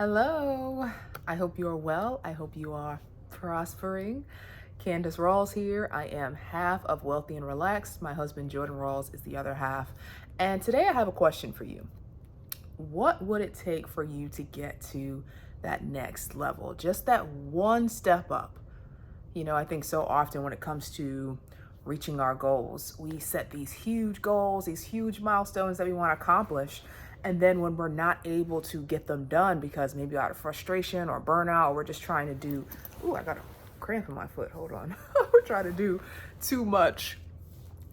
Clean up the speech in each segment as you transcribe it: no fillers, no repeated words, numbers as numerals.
Hello. I hope you are well. I hope you are prospering. Candace Rawls here. I am half of Wealthy and Relaxed. My husband Jordan Rawls is the other half. And today I have a question for you. What would it take for you to get to that next level? Just that one step up. I think so often when it comes to reaching our goals, we set these huge goals, these huge milestones that we want to accomplish. And then when we're not able to get them done because maybe out of frustration or burnout, or we're just trying to do, I got a cramp in my foot. Hold on. We're trying to do too much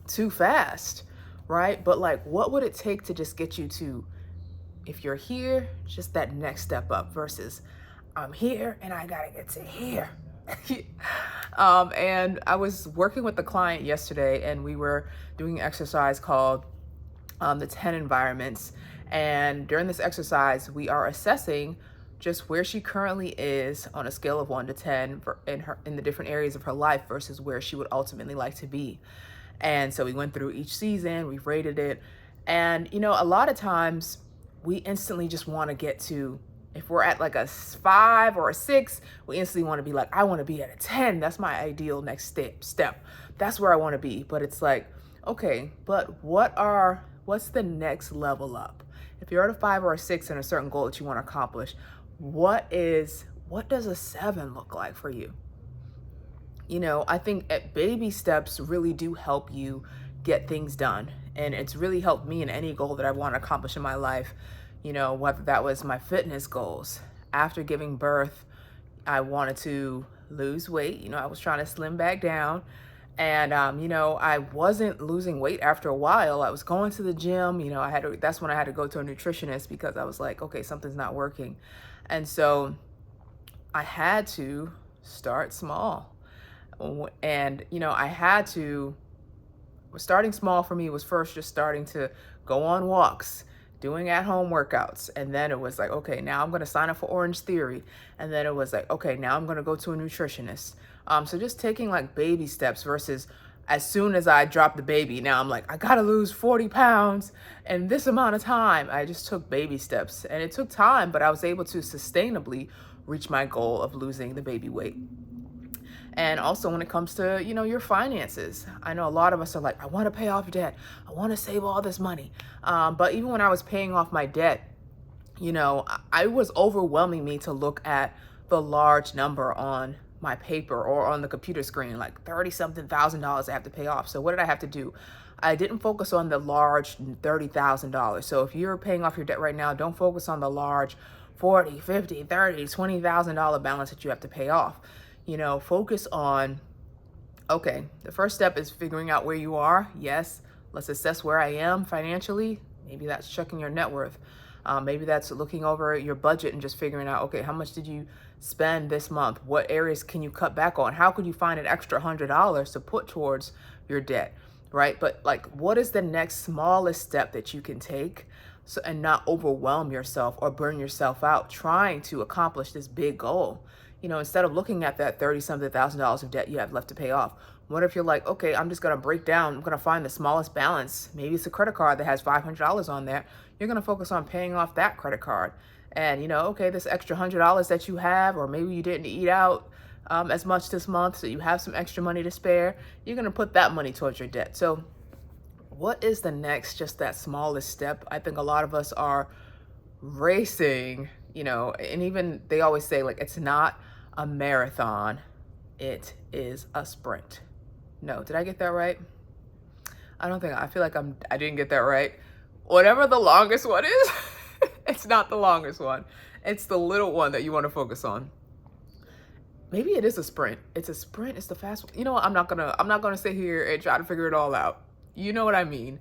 too fast, right? But like, what would it take to just get you to, if you're here, just that next step up versus I'm here and I got to get to here. And I was working with the client yesterday and we were doing an exercise called the 10 environments. And during this exercise, we are assessing just where she currently is on a scale of 1 to 10 in the different areas of her life versus where she would ultimately like to be. And so we went through each season, we rated it. And, a lot of times we instantly just want to get to, if we're at like a 5 or a 6, we instantly want to be like, I want to be at a 10. That's my ideal next step. That's where I want to be. But it's like, okay, but what's the next level up? If you're at a 5 or a 6 in a certain goal that you want to accomplish, what does a 7 look like for you? I think baby steps really do help you get things done. And it's really helped me in any goal that I want to accomplish in my life. Whether that was my fitness goals. After giving birth, I wanted to lose weight. I was trying to slim back down. And, I wasn't losing weight after a while. I was going to the gym, that's when I had to go to a nutritionist because I was like, okay, something's not working. And so I had to start small. And, starting small for me was first just starting to go on walks, doing at-home workouts. And then it was like, okay, now I'm going to sign up for Orange Theory. And then it was like, okay, now I'm going to go to a nutritionist. So just taking like baby steps versus as soon as I dropped the baby, now I'm like, I got to lose 40 pounds in this amount of time. I just took baby steps and it took time, but I was able to sustainably reach my goal of losing the baby weight. And also when it comes to, your finances, I know a lot of us are like, I want to pay off debt. I want to save all this money. But even when I was paying off my debt, I was overwhelming me to look at the large number on my paper or on the computer screen, like 30 something thousand dollars I have to pay off. So what did I have to do? I didn't focus on the large $30,000. So if you're paying off your debt right now, don't focus on the large 40, 50, 30, $20,000 balance that you have to pay off. Focus on, okay, the first step is figuring out where you are. Yes, let's assess where I am financially. Maybe that's checking your net worth. Maybe that's looking over your budget and just figuring out, okay, how much did you spend this month? What areas can you cut back on? How could you find an extra $100 to put towards your debt, right? But like, what is the next smallest step that you can take and not overwhelm yourself or burn yourself out trying to accomplish this big goal? Instead of looking at that 30 something thousand dollars of debt you have left to pay off, what if you're like, okay, I'm just going to break down. I'm going to find the smallest balance. Maybe it's a credit card that has $500 on there. You're going to focus on paying off that credit card. And, okay, this extra $100 that you have, or maybe you didn't eat out as much this month, so you have some extra money to spare. You're going to put that money towards your debt. So what is the next, just that smallest step? I think a lot of us are racing, and even they always say, like, it's not a marathon, it is a sprint. No, did I get that right? I feel like I didn't get that right. Whatever the longest one is, it's not the longest one. It's the little one that you want to focus on. Maybe it is a sprint. It's a sprint, it's the fast one. You know what? I'm not gonna sit here and try to figure it all out. You know what I mean?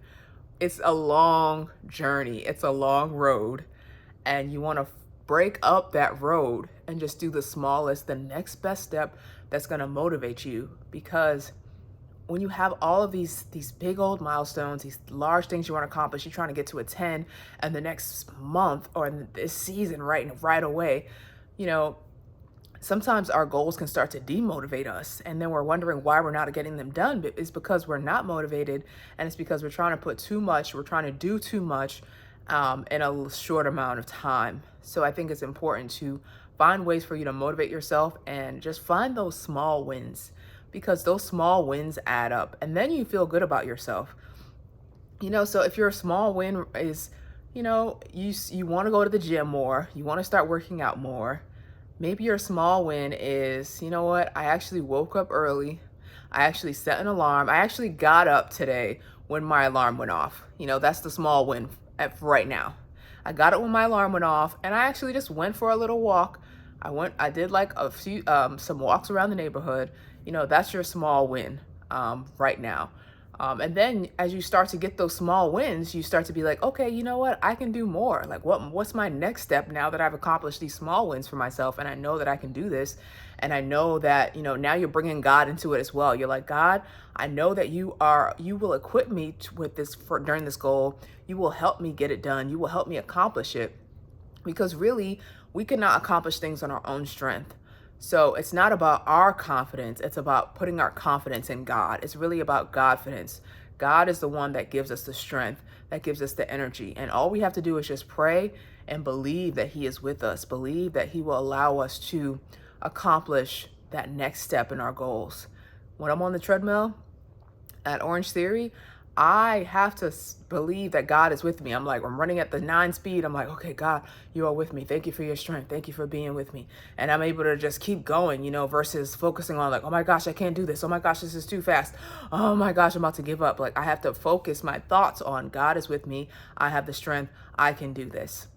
It's a long journey. It's a long road. And you want to break up that road and just do the next best step that's going to motivate you. Because when you have all of these big old milestones, these large things you want to accomplish, you're trying to get to a 10 and the next month or in this season right away, sometimes our goals can start to demotivate us. And then we're wondering why we're not getting them done. But it's because we're not motivated. And it's because we're trying to put too much, we're trying to do too much. in a short amount of time. So I think it's important to find ways for you to motivate yourself and just find those small wins, because those small wins add up and then you feel good about yourself. So if your small win is, you want to go to the gym more, you want to start working out more. Maybe your small win is, you know what? I actually woke up early. I actually set an alarm. I actually got up today when my alarm went off. That's the small win right now. I got it when my alarm went off, and I actually just went for a little walk. I did like a few, some walks around the neighborhood. That's your small win, right now. And then as you start to get those small wins, you start to be like, okay, you know what? I can do more. Like what's my next step now that I've accomplished these small wins for myself and I know that I can do this. And I know that, now you're bringing God into it as well. You're like, God, I know that you will equip me with this during this goal. You will help me get it done. You will help me accomplish it, because really we cannot accomplish things on our own strength. So it's not about our confidence. It's about putting our confidence in God. It's really about Godfidence. God is the one that gives us the strength, that gives us the energy. And all we have to do is just pray and believe that he is with us, believe that he will allow us to accomplish that next step in our goals. When I'm on the treadmill at Orange Theory, I have to believe that God is with me. I'm running at the 9 speed. I'm like, okay, God, you are with me. Thank you for your strength. Thank you for being with me. And I'm able to just keep going, versus focusing on like, oh my gosh, I can't do this. Oh my gosh, this is too fast. Oh my gosh, I'm about to give up. Like I have to focus my thoughts on God is with me. I have the strength. I can do this.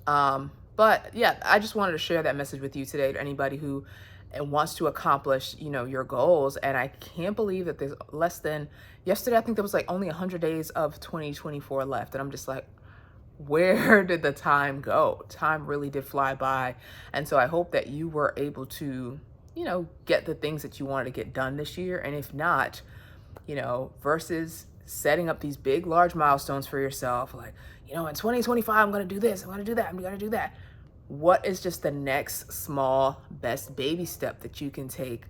But yeah, I just wanted to share that message with you today to anybody who wants to accomplish, your goals. And I can't believe that there's less than yesterday. I think there was like only 100 days of 2024 left. And I'm just like, where did the time go? Time really did fly by. And so I hope that you were able to, get the things that you wanted to get done this year. And if not, versus setting up these big, large milestones for yourself, like, in 2025, I'm going to do this. I'm going to do that. I'm going to do that. What is just the next small, best baby step that you can take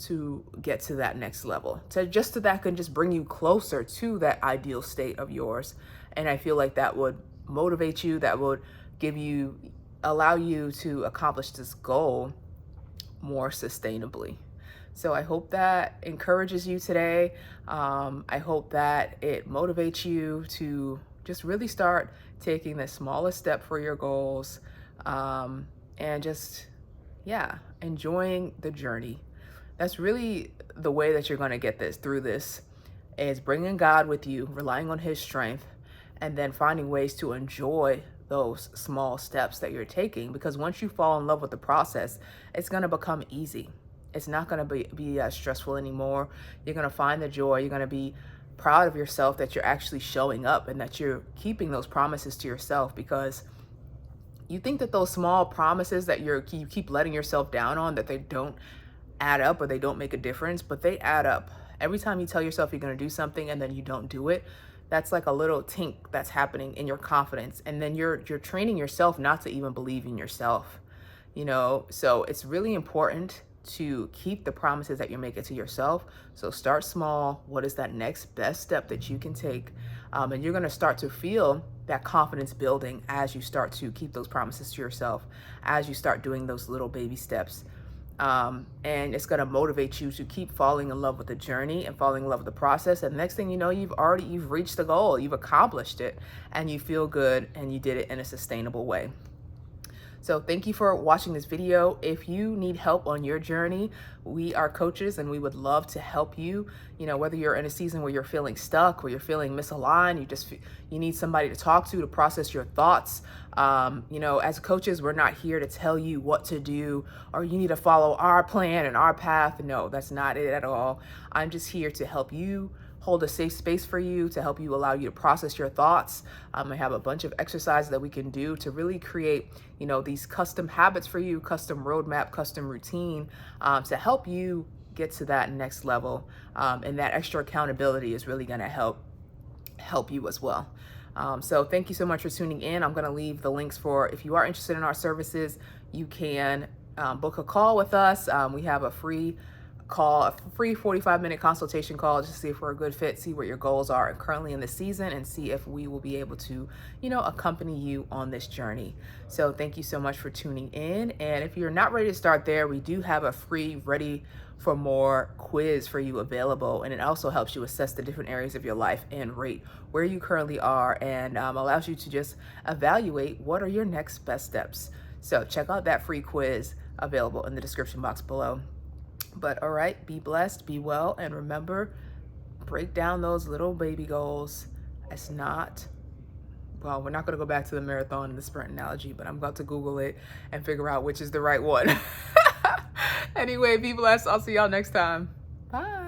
to get to that next level? So that can just bring you closer to that ideal state of yours. And I feel like that would motivate you, that would allow you to accomplish this goal more sustainably. So I hope that encourages you today. I hope that it motivates you to just really start taking the smallest step for your goals. And just, enjoying the journey. That's really the way that you're going to get through this, is bringing God with you, relying on his strength, and then finding ways to enjoy those small steps that you're taking. Because once you fall in love with the process, it's going to become easy. It's not going to be stressful anymore. You're going to find the joy. You're going to be proud of yourself that you're actually showing up and that you're keeping those promises to yourself, because you think that those small promises that you keep letting yourself down on, that they don't add up or they don't make a difference, but they add up. Every time you tell yourself you're going to do something and then you don't do it, that's like a little tink that's happening in your confidence. And then you're training yourself not to even believe in yourself, So it's really important to keep the promises that you're making to yourself. So start small. What is that next best step that you can take? And you're going to start to feel that confidence building as you start to keep those promises to yourself, as you start doing those little baby steps. And it's going to motivate you to keep falling in love with the journey and falling in love with the process. And the next thing you know, you've reached the goal, you've accomplished it, and you feel good, and you did it in a sustainable way. So thank you for watching this video. If you need help on your journey, we are coaches and we would love to help you. Whether you're in a season where you're feeling stuck, where you're feeling misaligned, you need somebody to talk to process your thoughts. As coaches, we're not here to tell you what to do or you need to follow our plan and our path. No, that's not it at all. I'm just here to help you, hold a safe space for you, to help you, allow you to process your thoughts. I have a bunch of exercises that we can do to really create, these custom habits for you, custom roadmap, custom routine, to help you get to that next level. And that extra accountability is really going to help you as well. So thank you so much for tuning in. I'm going to leave the links for, if you are interested in our services, you can book a call with us. We have a free call, a free 45-minute consultation call, just to see if we're a good fit, see what your goals are currently in the season, and see if we will be able to, accompany you on this journey. So thank you so much for tuning in. And if you're not ready to start there, we do have a free Ready for More quiz for you available. And it also helps you assess the different areas of your life and rate where you currently are, and allows you to just evaluate what are your next best steps. So check out that free quiz available in the description box below. But all right, be blessed, be well, and remember, break down those little baby goals. It's not, well, we're not going to go back to the marathon and the sprint analogy, but I'm about to Google it and figure out which is the right one. Anyway, be blessed. I'll see y'all next time. Bye.